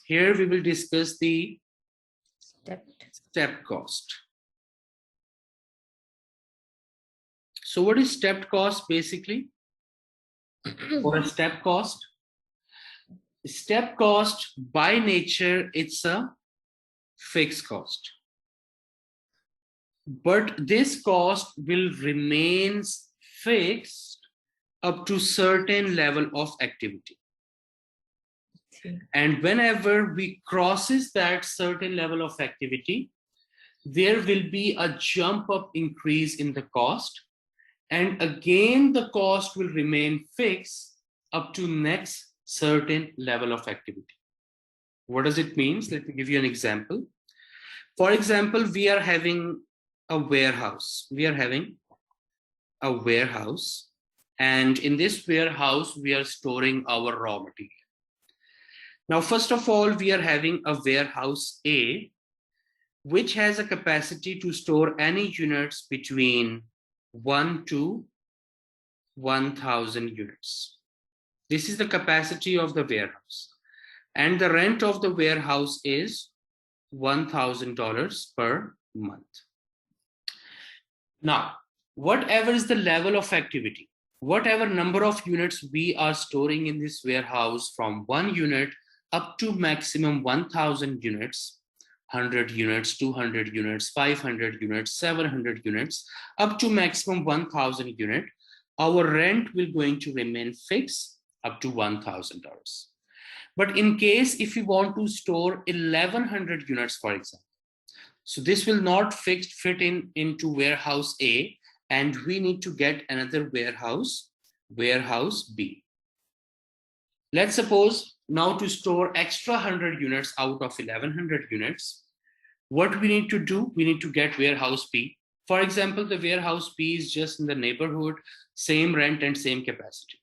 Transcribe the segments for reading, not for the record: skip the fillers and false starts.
Here we will discuss the Stepped. step cost. So what is stepped cost basically? Or a step cost? Step cost by nature, it's a fixed cost. But this cost will remain fixed up to certain level of activity. And whenever we crosses that certain level of activity, there will be a jump up increase in the cost. And again, the cost will remain fixed up to next certain level of activity. What does it mean? Let me give you an example. For example, we are having a warehouse. And in this warehouse, we are storing our raw material. Now, first of all, we are having a warehouse A, which has a capacity to store any units between 1 to 1,000 units. This is the capacity of the warehouse. And the rent of the warehouse is $1,000 per month. Now, whatever is the level of activity, whatever number of units we are storing in this warehouse, from 1 unit up to maximum 1,000 units, 100 units, 200 units, 500 units, 700 units, up to maximum 1,000 unit, our rent will going to remain fixed up to $1,000. But in case if we want to store 1,100 units, for example, so this will not fit into warehouse A, and we need to get another warehouse B. Let's suppose now to store extra 100 units out of 1,100 units, what we need to do, we need to get warehouse B. For example, the warehouse B is just in the neighborhood, same rent and same capacity.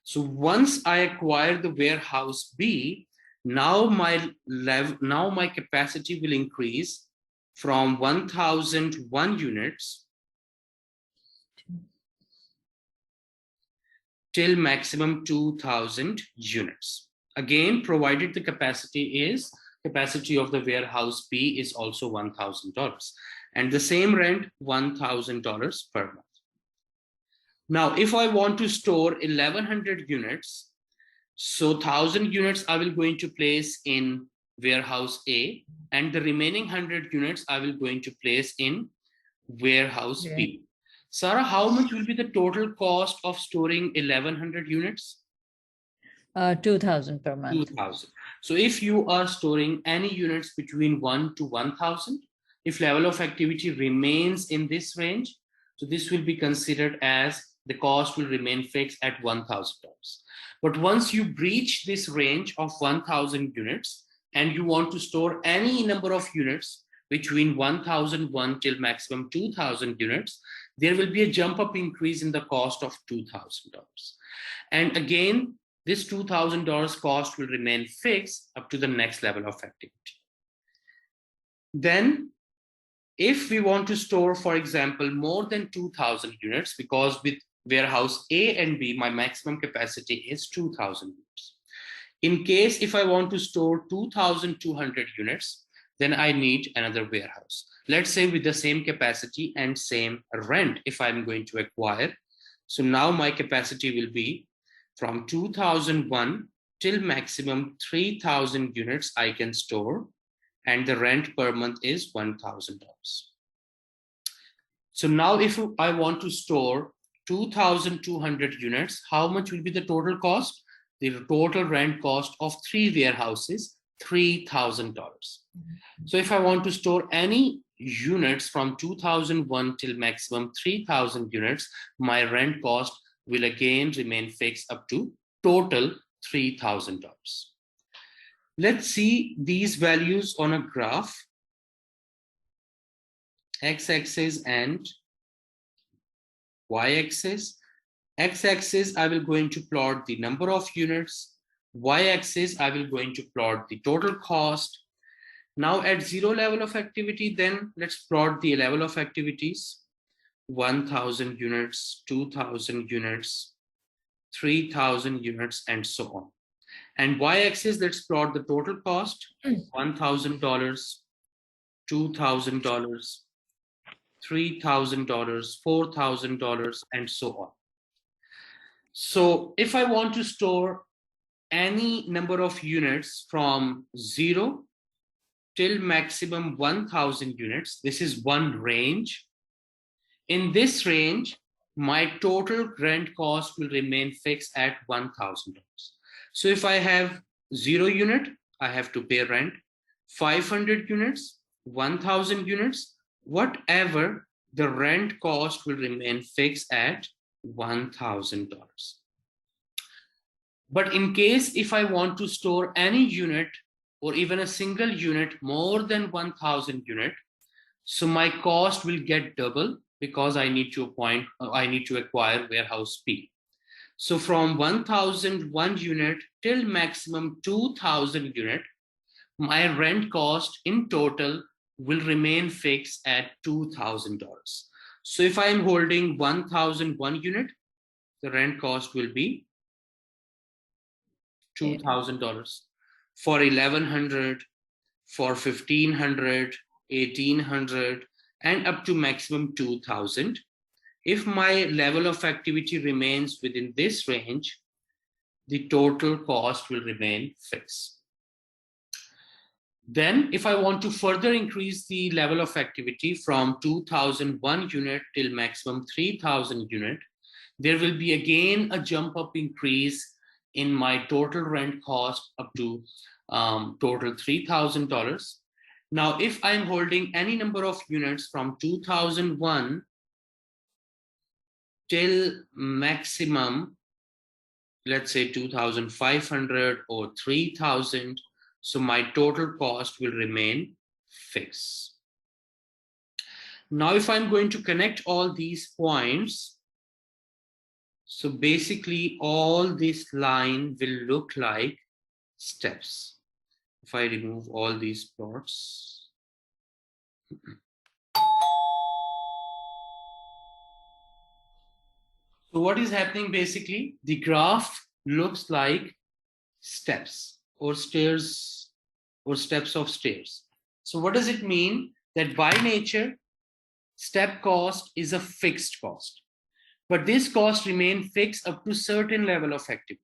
So once I acquire the warehouse B, now my capacity will increase from 1,001 units till maximum 2,000 units. Again, provided the capacity of the warehouse B is also $1,000, and the same rent $1,000 per month. Now, if I want to store 1,100 units, so 1,000 units I will going to place in warehouse A, and the remaining 100 units I will going to place in warehouse B. Sarah, how much will be the total cost of storing 1,100 units? 2,000 per month. 2,000. So if you are storing any units between 1 to 1,000, if level of activity remains in this range, so this will be considered as the cost will remain fixed at $1,000. But once you breach this range of 1,000 units and you want to store any number of units between 1,001 till maximum 2,000 units, there will be a jump up increase in the cost of $2,000. And again, this $2,000 cost will remain fixed up to the next level of activity. Then, if we want to store, for example, more than 2,000 units, because with warehouse A and B, my maximum capacity is 2,000 units. In case if I want to store 2,200 units, then I need another warehouse. Let's say with the same capacity and same rent if I'm going to acquire. So now my capacity will be from 2001 till maximum 3,000 units I can store, and the rent per month is $1,000. So now if I want to store 2,200 units, how much will be the total cost? The total rent cost of 3 warehouses, $3,000. So if I want to store any units from 2001 till maximum 3,000 units, my rent cost will again remain fixed up to total $3,000. Let's see these values on a graph, x-axis and y-axis. X-axis, I will going to plot the number of units. Y-axis, I will going to plot the total cost. Now at 0 level of activity, then let's plot the level of activities. 1,000 units, 2,000 units, 3,000 units, and so on. And y-axis, let's plot the total cost: $1,000, $2,000, $3,000, $4,000, and so on. So if I want to store any number of units from 0 till maximum 1,000 units, this is one range. In this range, my total rent cost will remain fixed at $1,000. So if I have 0 unit, I have to pay rent. 500 units, 1,000 units, whatever, the rent cost will remain fixed at $1,000. But in case if I want to store any unit or even a single unit more than 1,000 unit, so my cost will get double because I need to acquire warehouse fee. So from 1,001 unit till maximum 2,000 unit, my rent cost in total will remain fixed at $2,000. So if I am holding 1,001 unit, the rent cost will be $2,000. For 1,100, for 1,500, 1,800, and up to maximum 2,000. If my level of activity remains within this range, the total cost will remain fixed. Then if I want to further increase the level of activity from 2,001 unit till maximum 3,000 unit, there will be again a jump up increase in my total rent cost up to total $3,000. Now, if I'm holding any number of units from 2001 till maximum, let's say 2,500 or 3,000, so my total cost will remain fixed. Now, if I'm going to connect all these points, so basically all this line will look like steps. If I remove all these plots. So what is happening basically? The graph looks like steps or stairs or steps of stairs. So what does it mean? That by nature, step cost is a fixed cost. But this cost remains fixed up to certain level of activity.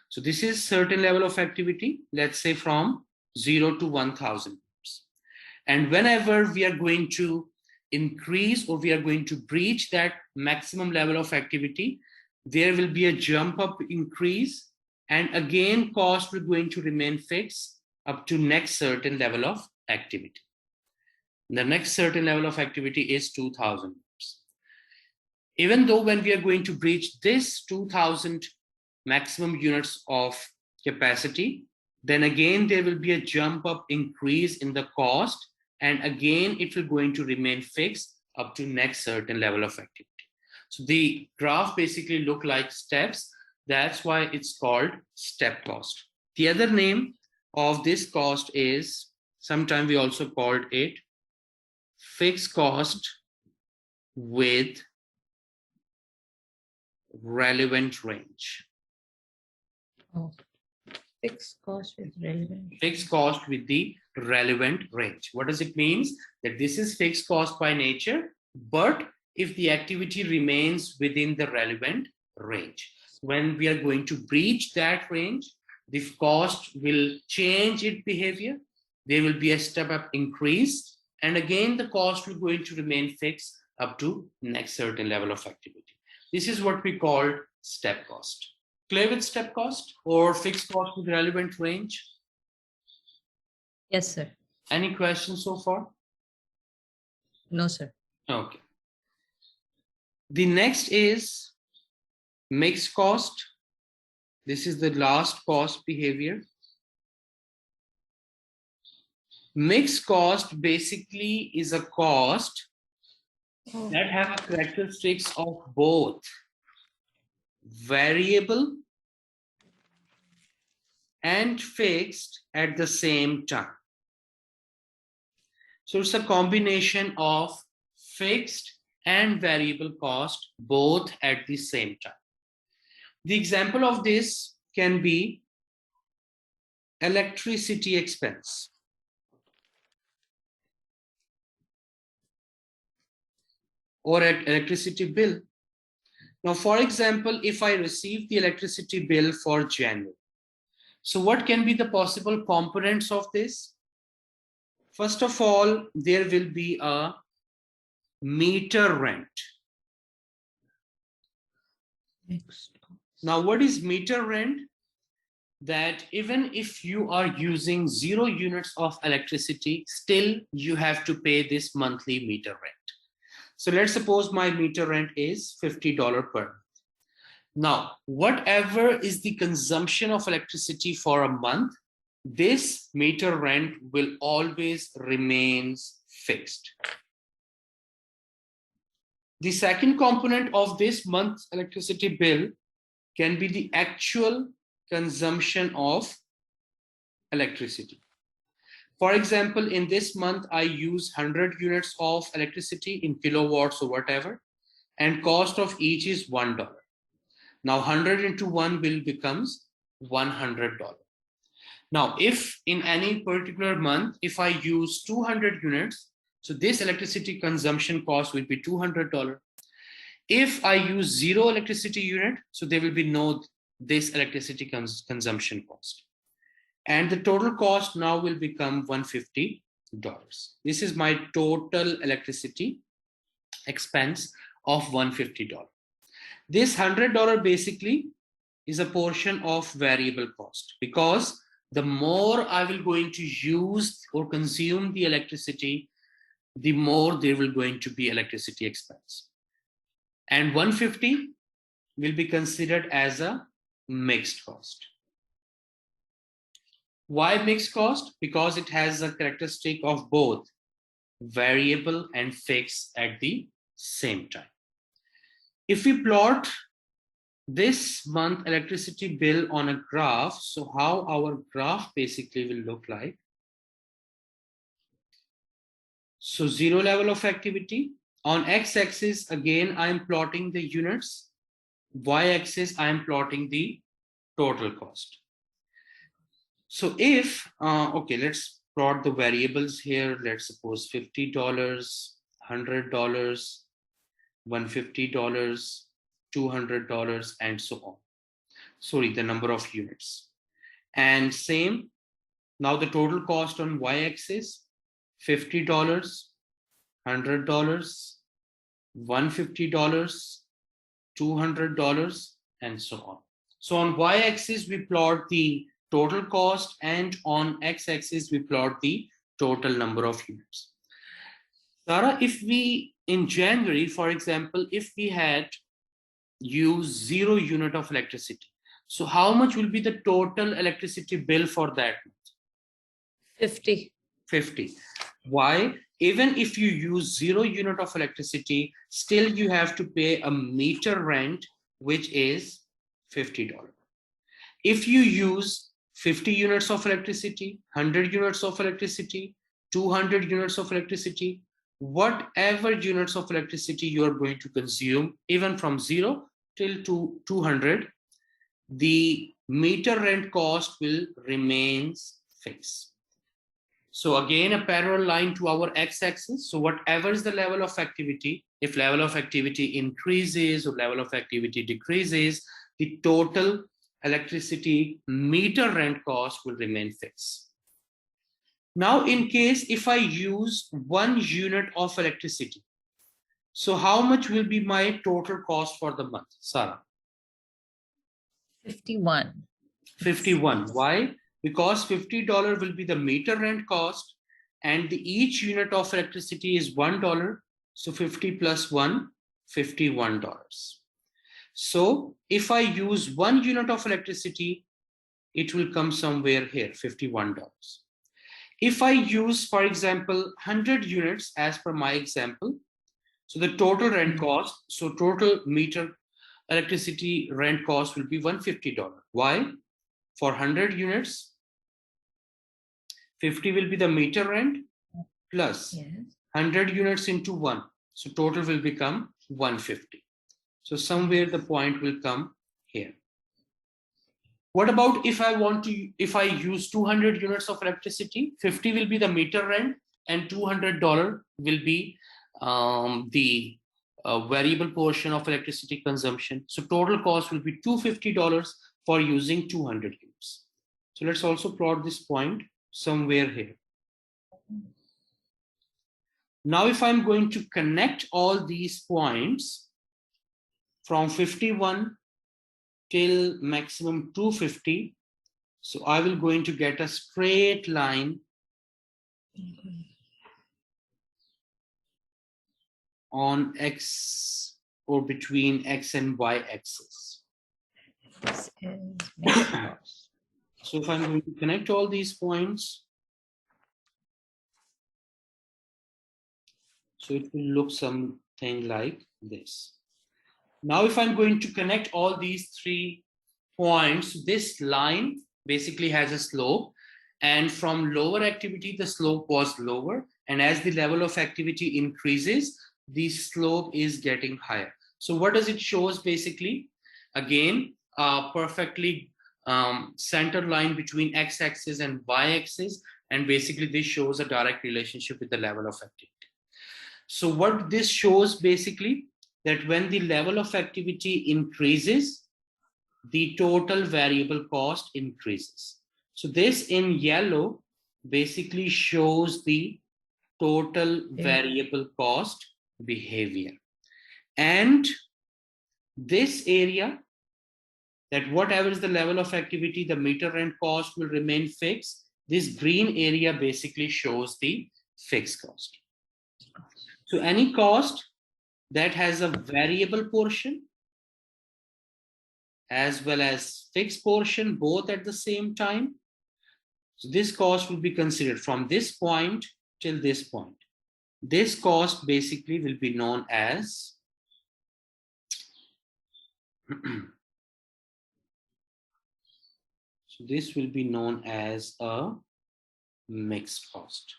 So this is certain level of activity, let's say from 0 to 1,000. And whenever we are going to increase or we are going to breach that maximum level of activity, there will be a jump up increase, and again cost will going to remain fixed up to next certain level of activity. The next certain level of activity is 2,000. Even though when we are going to breach this 2,000 maximum units of capacity, then again there will be a jump up increase in the cost, and again it will going to remain fixed up to next certain level of activity. So the graph basically look like steps. That's why it's called step cost. The other name of this cost is, sometimes we also called it fixed cost with relevant range. Oh, fixed cost with relevant. Fixed cost with the relevant range. What does it mean? That this is fixed cost by nature, but if the activity remains within the relevant range, when we are going to breach that range, the cost will change its behavior. There will be a step up increase, and again the cost will going to remain fixed up to next certain level of activity. This is what we call step cost. Clear with step cost or fixed cost with relevant range? Yes, sir. Any questions so far? No, sir. Okay. The next is mixed cost. This is the last cost behavior. Mixed cost basically is a cost that have characteristics of both variable and fixed at the same time. So it's a combination of fixed and variable cost both at the same time. The example of this can be electricity expense. Or at electricity bill. Now, for example, if I receive the electricity bill for January, so what can be the possible components of this? First of all, there will be a meter rent. Next. Now, what is meter rent? That even if you are using 0 units of electricity, still you have to pay this monthly meter rent. So let's suppose my meter rent is $50 per month. Now, whatever is the consumption of electricity for a month, this meter rent will always remain fixed. The second component of this month's electricity bill can be the actual consumption of electricity. For example, in this month, I use 100 units of electricity in kilowatts or whatever, and cost of each is $1. Now 100 into 1 will becomes $100. Now, if in any particular month, if I use 200 units, so this electricity consumption cost will be $200. If I use 0 electricity unit, so there will be no this electricity consumption cost. And the total cost now will become $150. This is my total electricity expense of $150. This $100 basically is a portion of variable cost, because the more I will going to use or consume the electricity, the more there will going to be electricity expense. And 150 will be considered as a mixed cost. Why mixed cost? Because it has a characteristic of both variable and fixed at the same time. If we plot this month electricity bill on a graph, so how our graph basically will look like. So 0 level of activity. On x-axis, again, I am plotting the units. Y-axis, I am plotting the total cost. So if, okay, let's plot the variables here. Let's suppose $50, $100, $150, $200, and so on. Sorry, the number of units. And same, now the total cost on y-axis, $50, $100, $150, $200, and so on. So on y-axis, we plot the total cost, and on x-axis, we plot the total number of units. Sarah, if we, in January, for example, if we had used 0 unit of electricity, so how much will be the total electricity bill for that month? 50. 50. Why? Even if you use 0 unit of electricity, still you have to pay a meter rent, which is $50. If you use 50 units of electricity, 100 units of electricity, 200 units of electricity, whatever units of electricity you are going to consume, even from 0 till 200, the meter rent cost will remain fixed. So again, a parallel line to our x-axis. So whatever is the level of activity, if level of activity increases or level of activity decreases, the total electricity meter rent cost will remain fixed. Now, in case if I use 1 unit of electricity, so how much will be my total cost for the month, Sarah? 51. 51. Why? Because $50 will be the meter rent cost, and each unit of electricity is $1. So 50 plus 1, $51. So if I use 1 unit of electricity, it will come somewhere here, $51. If I use, for example, 100 units as per my example, so the total rent cost, so total meter electricity rent cost will be $150. Why? For 100 units, 50 will be the meter rent plus 100 units into 1. So total will become 150. So somewhere the point will come here. What about if I use 200 units of electricity, 50 will be the meter rent and $200 will be the variable portion of electricity consumption. So total cost will be $250 for using 200 units. So let's also plot this point somewhere here. Now, if I'm going to connect all these points from 51 till maximum 250, so I will going to get a straight line on X or between X and Y axis. This is mixed cost. So if I'm going to connect all these points, so it will look something like this. Now, if I'm going to connect all these 3 points, this line basically has a slope, and from lower activity, the slope was lower. And as the level of activity increases, the slope is getting higher. So what does it shows basically? Again, a perfectly center line between x-axis and y-axis. And basically this shows a direct relationship with the level of activity. So what this shows basically, that when the level of activity increases, the total variable cost increases. So this in yellow basically shows the total variable cost behavior. And this area, that whatever is the level of activity, the meter rent cost will remain fixed. This green area basically shows the fixed cost. So any cost that has a variable portion as well as fixed portion, both at the same time, so this cost will be considered from this point till this point. This cost basically will be known as so this will be known as a mixed cost.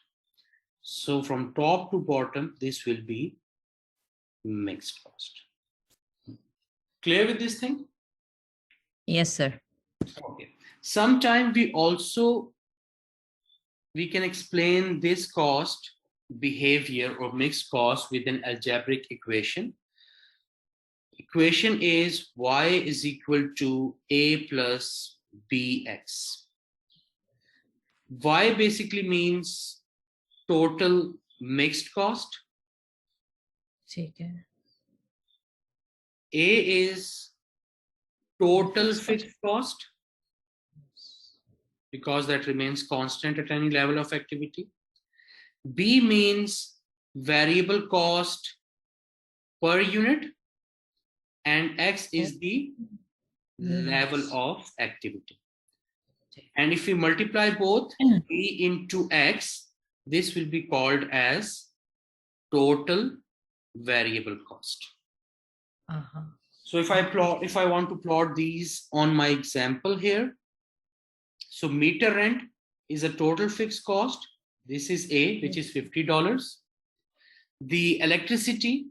So from top to bottom, this will be mixed cost. Clear with this thing? Yes, sir. Okay. Sometime we can explain this cost behavior or mixed cost with an algebraic equation. Equation is y is equal to a plus bx. Y basically means total mixed cost. Okay. A is total fixed cost, because that remains constant at any level of activity. B means variable cost per unit, and X is the level of activity. And if we multiply both B into X, this will be called as total variable cost. So if I want to plot these on my example here, so meter rent is a total fixed cost. This is A, which is $50. The electricity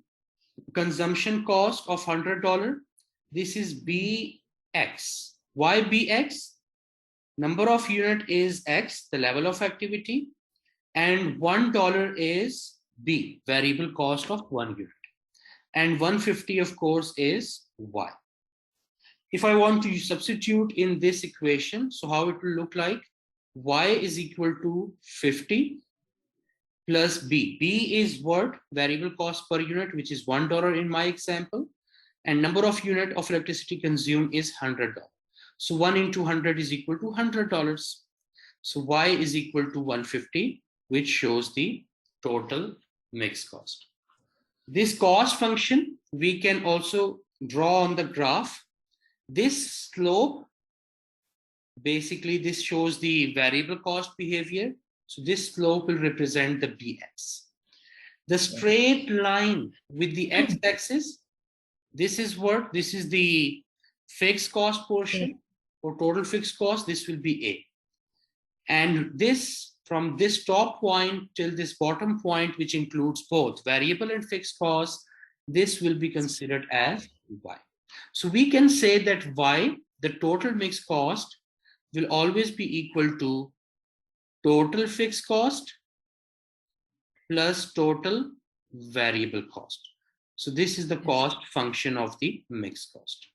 consumption cost of $100. This is BX. Why BX? Number of unit is X, the level of activity, and $1 is B, variable cost of 1 unit. And 150, of course, is Y. If I want to substitute in this equation, so how it will look like? Y is equal to 50 plus B. B is what? Variable cost per unit, which is $1 in my example. And number of unit of electricity consumed is $100. So 1 into 100 is equal to $100. So Y is equal to 150, which shows the total mixed cost. This cost function, we can also draw on the graph. This slope, basically this shows the variable cost behavior. So this slope will represent the BX. The straight line with the x-axis, this is what? This is the fixed cost portion or total fixed cost. This will be A. And this, from this top point till this bottom point, which includes both variable and fixed cost, this will be considered as Y. So we can say that Y, the total mixed cost, will always be equal to total fixed cost plus total variable cost. So this is the cost function of the mixed cost.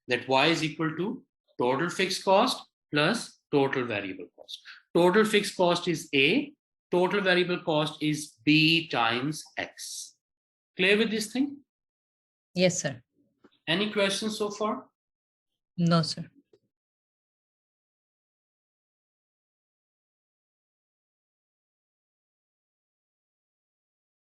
That y is equal to total fixed cost plus total variable cost. Total fixed cost is A, total variable cost is B times X. Clear with this thing? Yes, sir. Any questions so far? No, sir.